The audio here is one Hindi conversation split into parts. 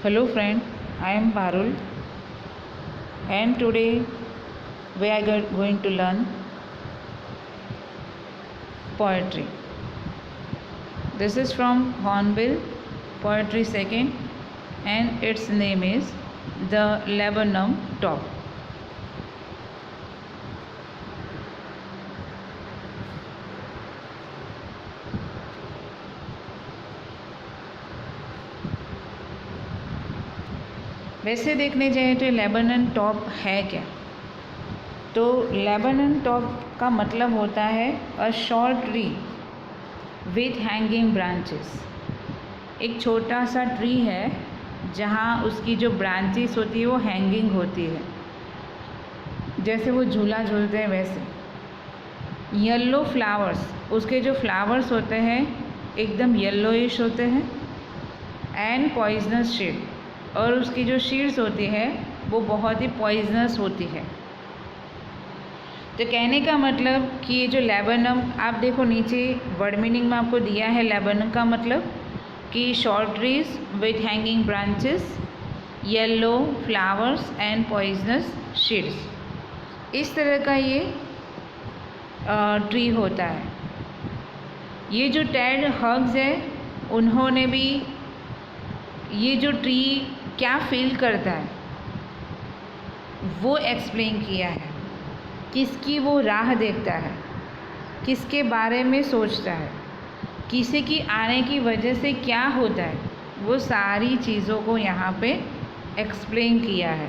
Hello friend, I am Parul and today we are going to learn poetry. This is from Hornbill Poetry Second and its name is The Laburnum Top. वैसे देखने जाए तो लेबनन टॉप है क्या, तो लेबनन टॉप का मतलब होता है a short tree with hanging branches. एक छोटा सा ट्री है जहाँ उसकी जो ब्रांचेस होती है वो हैंगिंग होती है, जैसे वो झूला झूलते हैं वैसे। येलो फ्लावर्स, उसके जो फ्लावर्स होते हैं एकदम येलोइश होते हैं। एंड पॉइजनस शेड, और उसकी जो शीड्स होती है वो बहुत ही पॉइजनस होती है। तो कहने का मतलब कि ये जो लेबनम, आप देखो नीचे वर्ड मीनिंग में आपको दिया है लेबनम का मतलब कि short trees with hanging branches, yellow flowers and poisonous शीड्स, इस तरह का ये ट्री होता है। ये जो टेड हग्स है उन्होंने भी ये जो ट्री क्या फील करता है वो एक्सप्लेन किया है, किसकी वो राह देखता है, किसके बारे में सोचता है, किसी की आने की वजह से क्या होता है, वो सारी चीज़ों को यहाँ पे एक्सप्लेन किया है।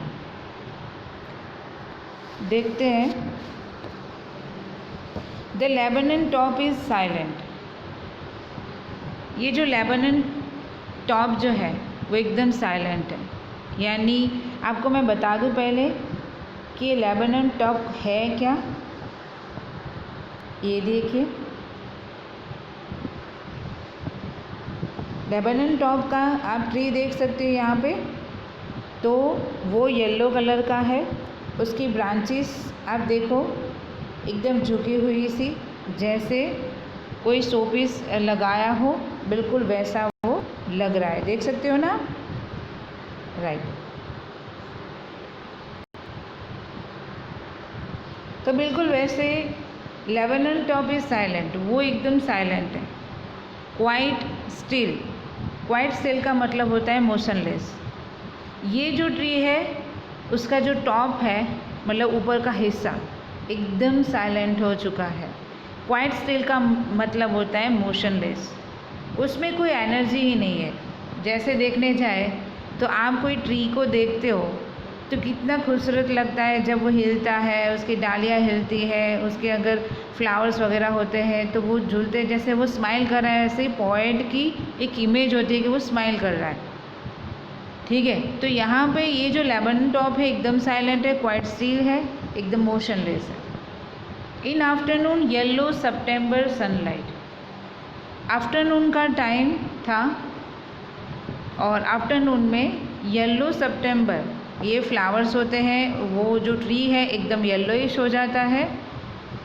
देखते हैं। The Lebanon top is silent. ये जो लेबनन टॉप जो है वो एकदम साइलेंट है। यानी आपको मैं बता दूं पहले कि लेबनन टॉप है क्या। ये देखिए, लेबनन टॉप का आप ट्री देख सकते हो यहाँ पे, तो वो येलो कलर का है। उसकी ब्रांचेस आप देखो एकदम झुकी हुई सी, जैसे कोई शोपीस लगाया हो, बिल्कुल वैसा वो लग रहा है। देख सकते हो ना, राइट। तो बिल्कुल वैसे लेबनन टॉप इज साइलेंट, वो एकदम साइलेंट है। क्वाइट स्टिल, क्वाइट स्टिल का मतलब होता है मोशनलेस। ये जो ट्री है उसका जो टॉप है मतलब ऊपर का हिस्सा एकदम साइलेंट हो चुका है। क्वाइट स्टिल का मतलब होता है मोशनलेस, उसमें कोई एनर्जी ही नहीं है। जैसे देखने जाए तो आप कोई ट्री को देखते हो तो कितना खूबसूरत लगता है जब वो हिलता है, उसकी डालियाँ हिलती है, उसके अगर फ्लावर्स वगैरह होते हैं तो वो झूलते, जैसे वो स्माइल कर रहा है, ऐसे ही पोएट की एक इमेज होती है कि वो स्माइल कर रहा है। ठीक है, तो यहाँ पे ये जो लेबनन टॉप है एकदम साइलेंट है, क्वाइट स्टिल है, एकदम मोशनलेस है। In afternoon yellow September sunlight, afternoon का टाइम था और आफ्टरनून में येलो सितंबर, ये फ्लावर्स होते हैं, वो जो ट्री है एकदम येलोइश हो जाता है।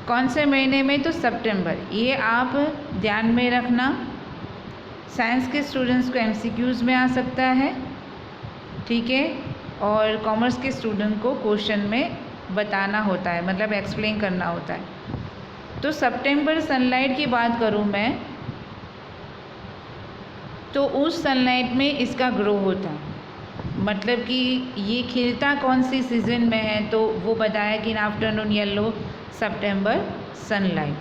कौन से महीने में, तो सितंबर। ये आप ध्यान में रखना, साइंस के स्टूडेंट्स को एमसीक्यूज़ में आ सकता है, ठीक है, और कॉमर्स के स्टूडेंट को क्वेश्चन में बताना होता है, मतलब एक्सप्लेन करना होता है। तो सितंबर सनलाइट की बात करूँ मैं, तो उस सनलाइट में इसका ग्रो होता है, मतलब कि ये खिलता कौन सी सीज़न में है, तो वो बताया कि in afternoon yellow September sunlight.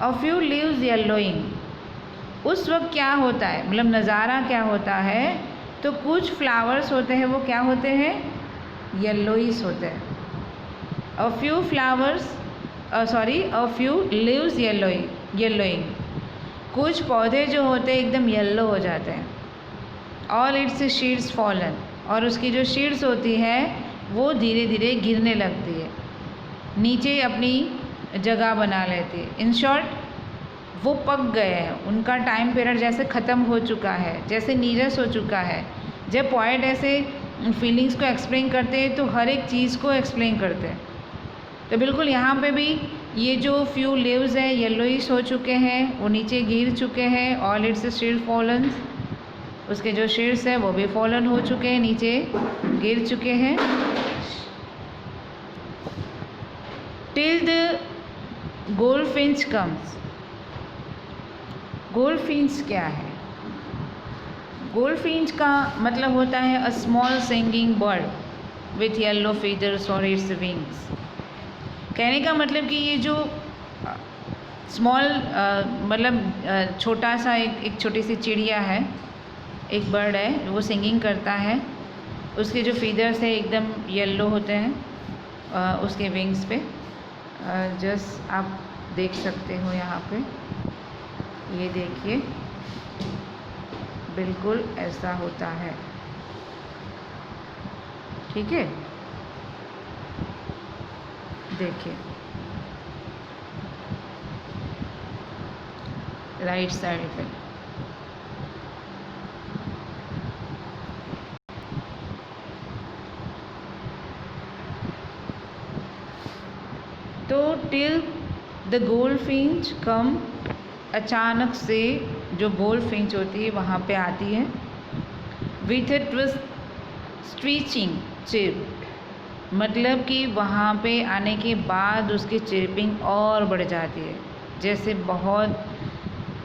A few leaves yellowing, उस वक्त क्या होता है, मतलब नज़ारा क्या होता है, तो कुछ फ्लावर्स होते हैं वो क्या होते हैं, येलोइश होते हैं। A few flowers a few leaves yellowing, कुछ पौधे जो होते हैं एकदम येलो हो जाते हैं। ऑल इट्स शीड्स फॉलन, और उसकी जो शीड्स होती है वो धीरे धीरे गिरने लगती है, नीचे अपनी जगह बना लेती है। इन शॉर्ट वो पक गए हैं, उनका टाइम पीरियड जैसे ख़त्म हो चुका है, जैसे नीरस हो चुका है। जब पोएट ऐसे फीलिंग्स को एक्सप्लेन करते हैं तो हर एक चीज़ को एक्सप्लेन करते हैं। तो बिल्कुल यहाँ पे भी ये जो फ्यू लीव्स है येलोइश हो चुके हैं, वो नीचे गिर चुके हैं। ऑल इट्स शीड फॉलन्स, उसके जो शीर्ष है वो भी फॉलन हो चुके हैं, नीचे गिर चुके हैं। Till the goldfinch comes. Goldfinch क्या है? गोल्डफिंच का मतलब होता है a small singing bird with yellow feathers और इट्स विंग्स। कहने का मतलब कि ये जो स्मॉल मतलब छोटा सा एक छोटी सी चिड़िया है, एक बर्ड है, वो सिंगिंग करता है। उसके जो फीदर्स है एकदम येलो होते हैं उसके विंग्स पे। जस्ट आप देख सकते हो यहाँ पे, ये देखिए बिल्कुल ऐसा होता है। ठीक है, देखिए राइट साइड पे। तो टिल द गोल्डफिंच कम, अचानक से जो गोल्डफिंच होती है वहाँ पे आती है। विथ इट स्ट्रीचिंग चिप, मतलब कि वहाँ पे आने के बाद उसकी चिरपिंग और बढ़ जाती है। जैसे बहुत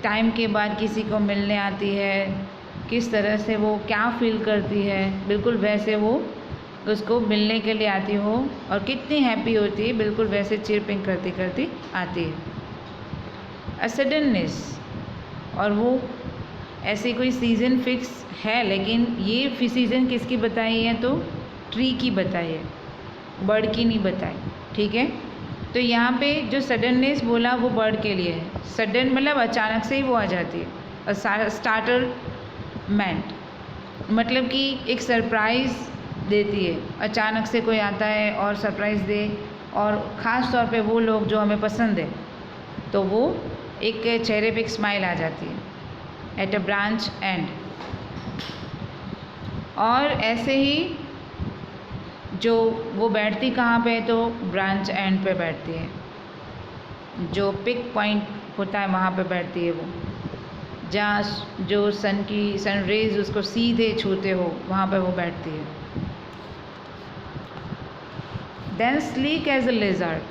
टाइम के बाद किसी को मिलने आती है, किस तरह से वो क्या फील करती है, बिल्कुल वैसे वो उसको मिलने के लिए आती हो और कितनी हैप्पी होती है, बिल्कुल वैसे चिरपिंग करती करती आती है। अ सडननेस, और वो ऐसे कोई सीज़न फिक्स है, लेकिन ये सीज़न किसकी बताई है? तो ट्री की बताई है, बर्ड की नहीं बताई। ठीक है, तो यहाँ पे जो सडननेस बोला वो बर्ड के लिए है। सडन मतलब अचानक से ही वो आ जाती है। स्टार्टर मेंट मतलब कि एक सरप्राइज़ देती है, अचानक से कोई आता है और सरप्राइज़ दे, और ख़ास तौर पे वो लोग जो हमें पसंद है, तो वो एक चेहरे पे एक स्माइल आ जाती है। एट अ ब्रांच एंड, और ऐसे ही जो वो बैठती कहाँ पे? तो ब्रांच एंड पे बैठती है, जो पिक पॉइंट होता है वहाँ पे बैठती है वो, जहाँ जो सन रेज उसको सीधे छूते हो वहाँ पे वो बैठती है। देन स्लीक एज अ लेज़ार्ड,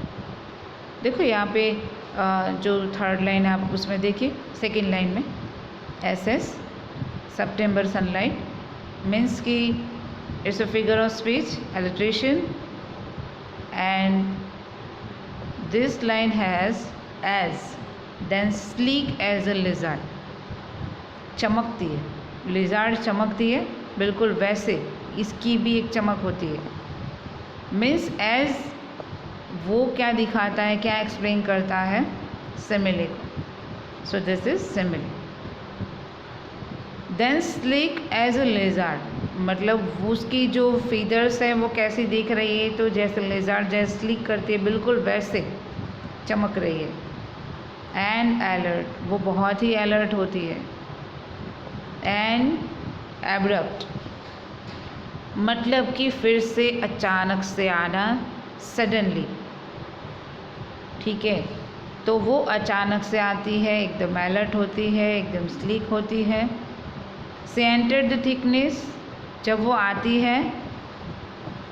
देखो यहाँ पे जो थर्ड लाइन है आप उसमें देखिए, सेकेंड लाइन में SS सितंबर सनलाइट मीन्स कि it's a figure of speech alliteration, and this line has as, then sleek as a lizard, चमकती है, लिजार्ड चमकती है, बिल्कुल वैसे इसकी भी एक चमक होती है। मीन्स एज वो क्या दिखाता है, क्या एक्सप्लेन करता है? सिमिले को। So this is simile. Then sleek as a lizard, मतलब उसकी जो फीदर्स है वो कैसी दिख रही है? तो जैसे लेज़ार्ड जैसे स्लीक करती है बिल्कुल वैसे चमक रही है। एंड अलर्ट, वो बहुत ही अलर्ट होती है। एंड एब्रप्ट, मतलब कि फिर से अचानक से आना, सडनली। ठीक है, तो वो अचानक से आती है, एकदम अलर्ट होती है, एकदम स्लीक होती है। से एंटर द थिकनेस, जब वो आती है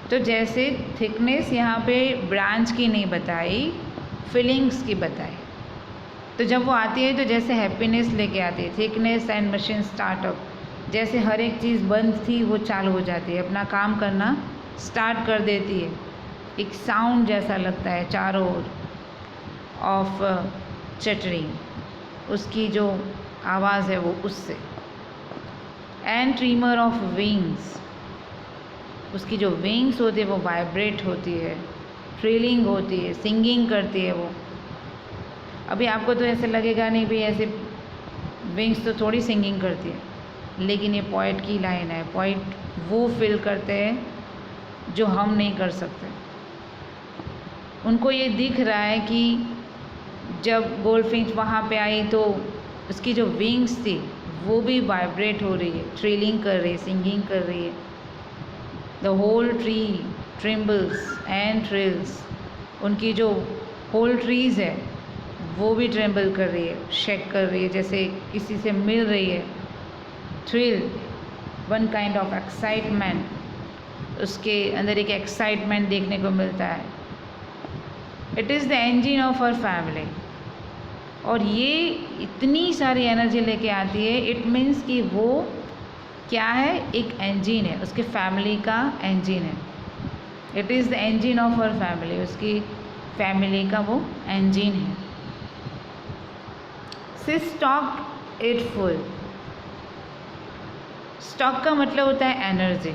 तो जैसे थिकनेस यहाँ पे ब्रांच की नहीं बताई, फीलिंग्स की बताई। तो जब वो आती है तो जैसे हैप्पीनेस लेके आती है, थिकनेस एंड मशीन स्टार्टअप, जैसे हर एक चीज़ बंद थी वो चालू हो जाती है, अपना काम करना स्टार्ट कर देती है। एक साउंड जैसा लगता है चारों ओर ऑफ चटरिंग, उसकी जो आवाज़ है वो उससे। एंड ट्रीमर ऑफ विंग्स, उसकी जो विंग्स होती है वो वाइब्रेट होती है, ट्रिलिंग होती है, सिंगिंग करती है वो। अभी आपको तो ऐसे लगेगा नहीं भी ऐसे विंग्स तो थोड़ी सिंगिंग करती है, लेकिन ये पोइट की लाइन है। पोइट वो फील करते हैं जो हम नहीं कर सकते। उनको ये दिख रहा है कि जब गोल्डफिंच वहाँ पे आई तो उसकी जो विंग्स थी वो भी वाइब्रेट हो रही है, ट्रिलिंग कर रही है, सिंगिंग कर रही है। The whole tree trembles and trills, उनकी जो होल ट्रीज़ है वो भी ट्रेम्बल कर रही है, शेक कर रही है, जैसे किसी से मिल रही है। Thrill one kind of excitement, उसके अंदर एक एक्साइटमेंट देखने को मिलता है। It is the engine of our family, और ये इतनी सारी एनर्जी लेके आती है। इट मीन्स कि वो क्या है, एक इंजन है, उसके फैमिली का इंजन है। It is the engine of our family, उसकी फैमिली का वो इंजन है। See stock it full. Stock का मतलब होता है एनर्जी।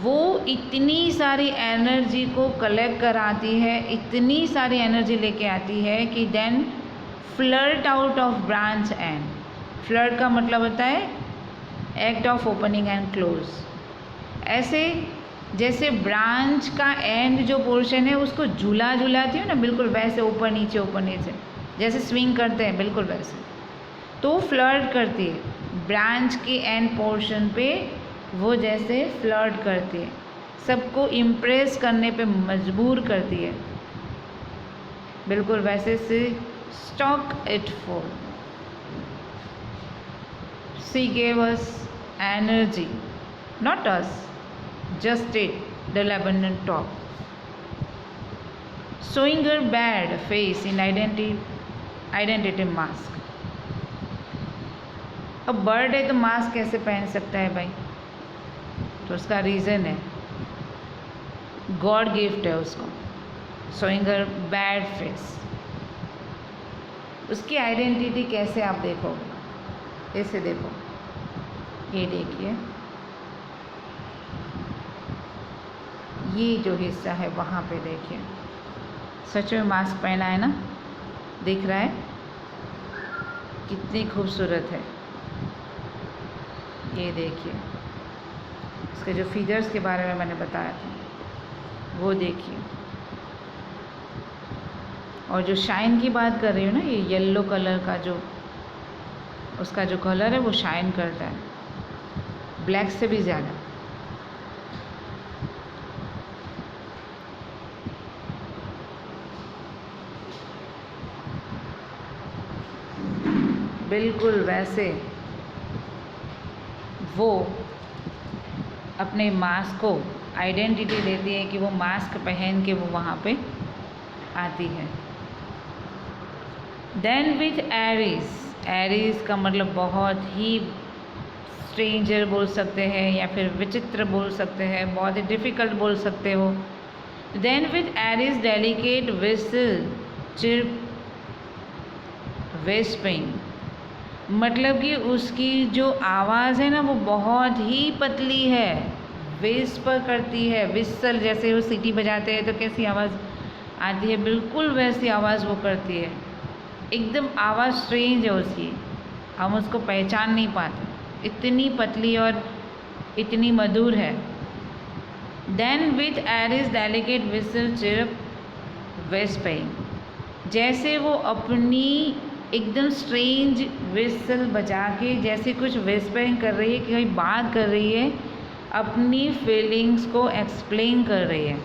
वो इतनी सारी एनर्जी को कलेक्ट कराती है, इतनी सारी एनर्जी लेके आती है कि then flirt out of branch end. Flirt का मतलब होता है act of opening and close. ऐसे जैसे ब्रांच का एंड जो पोर्शन है उसको झूला झूलाती हो ना, बिल्कुल वैसे ऊपर नीचे जैसे स्विंग करते हैं, बिल्कुल वैसे। तो फ्लर्ट करती है ब्रांच के एंड पोर्शन पे, वो जैसे फ्लर्ट करती है, सबको इम्प्रेस करने पे मजबूर करती है, बिल्कुल वैसे से stock it full. She gave us energy, not us, just it, the Lebanon top, showing her bad face in identity mask. अब बर्ड है तो मास्क कैसे पहन सकता है भाई? तो उसका रीज़न है, गॉड गिफ्ट है उसको, showing her bad face। उसकी आइडेंटिटी कैसे आप देखोगे? ऐसे देखो, ये देखिए, ये जो हिस्सा है वहाँ पे देखिए, सच में मास्क पहना है ना, दिख रहा है कितनी खूबसूरत है। ये देखिए, इसके जो फीचर्स के बारे में मैंने बताया था वो देखिए, और जो शाइन की बात कर रही हूँ ना, ये येलो कलर का जो उसका जो कलर है वो शाइन करता है ब्लैक से भी ज़्यादा। बिल्कुल वैसे वो अपने मास्क को आइडेंटिटी देती है कि वो मास्क पहन के वो वहाँ पे आती है। देन विथ एरीज, एरीज का मतलब बहुत ही स्ट्रेंजर बोल सकते हैं या फिर विचित्र बोल सकते हैं, बहुत ही डिफ़िकल्ट बोल सकते हो। Then with airy delicate whistle chirp wisping, मतलब कि उसकी जो आवाज़ है ना वो बहुत ही पतली है, विस्पर करती है, विसल जैसे वो सीटी बजाते हैं तो कैसी आवाज़ आती है, बिल्कुल वैसी आवाज़ वो करती है। एकदम आवाज़ स्ट्रेंज है उसकी, हम उसको पहचान नहीं पाते, इतनी पतली और इतनी मधुर है। Then with airy delicate whistle chirp wisping, जैसे वो अपनी एकदम स्ट्रेंज विसल बजा के जैसे कुछ विस्परिंग कर रही है, कोई बात कर रही है, अपनी फीलिंग्स को एक्सप्लेन कर रही है।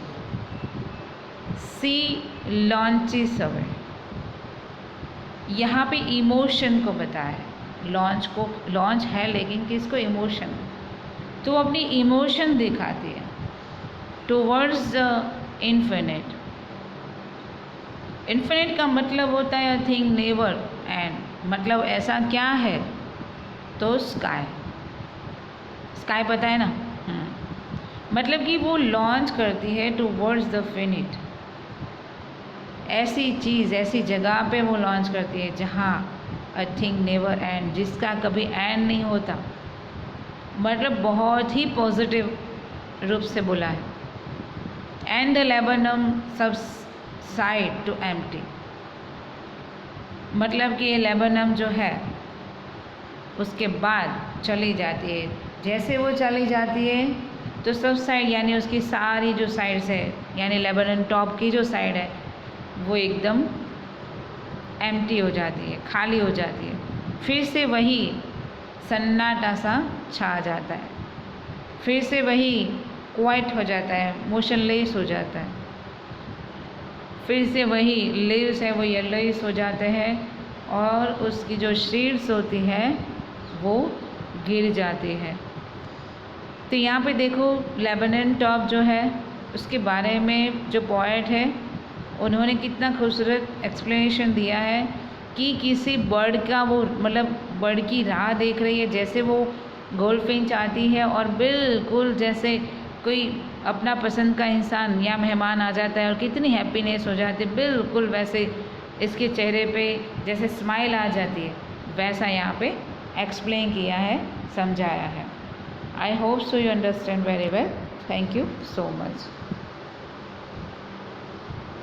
सी लॉन्चेस अवे, यहाँ पे इमोशन को बताया है, लॉन्च है लेकिन किसको? इमोशन। तो अपनी इमोशन दिखाती है टुवर्ड्स द इन्फिनिट। इन्फिनिट का मतलब होता है अ थिंग नेवर एंड, मतलब ऐसा क्या है? तो स्काई, स्काई पता है ना, मतलब कि वो लॉन्च करती है टुवर्ड्स द फिनिट, ऐसी चीज़, ऐसी जगह पे वो लॉन्च करती है जहाँ अ थिंग नेवर एंड, जिसका कभी एंड नहीं होता। मतलब बहुत ही पॉजिटिव रूप से बोला है। And the laburnum subside to empty, मतलब कि ये लेबनम जो है उसके बाद चली जाती है, जैसे वो चली जाती है तो सब साइड यानी उसकी सारी जो साइड्स है, यानी लेबनन टॉप की जो साइड है वो एकदम एम्प्टी हो जाती है, खाली हो जाती है। फिर से वही सन्नाटा सा छा जाता है, फिर से वही क्वाइट हो जाता है, मोशनलेस हो जाता है, फिर से वही लीव्स है वो येलोइश हो जाते हैं, और उसकी जो शीड्स होती है वो गिर जाती है। तो यहाँ पे देखो लेबनन टॉप जो है उसके बारे में जो पोएट है उन्होंने कितना खूबसूरत एक्सप्लेनेशन दिया है कि किसी बर्ड का वो मतलब बर्ड की राह देख रही है, जैसे वो गोल्डफिंच आती है और बिल्कुल जैसे कोई अपना पसंद का इंसान या मेहमान आ जाता है और कितनी हैप्पीनेस हो जाती है, बिल्कुल वैसे इसके चेहरे पे जैसे स्माइल आ जाती है, वैसा यहाँ पे एक्सप्लेन किया है, समझाया है। I hope so you understand very well. Thank you so much.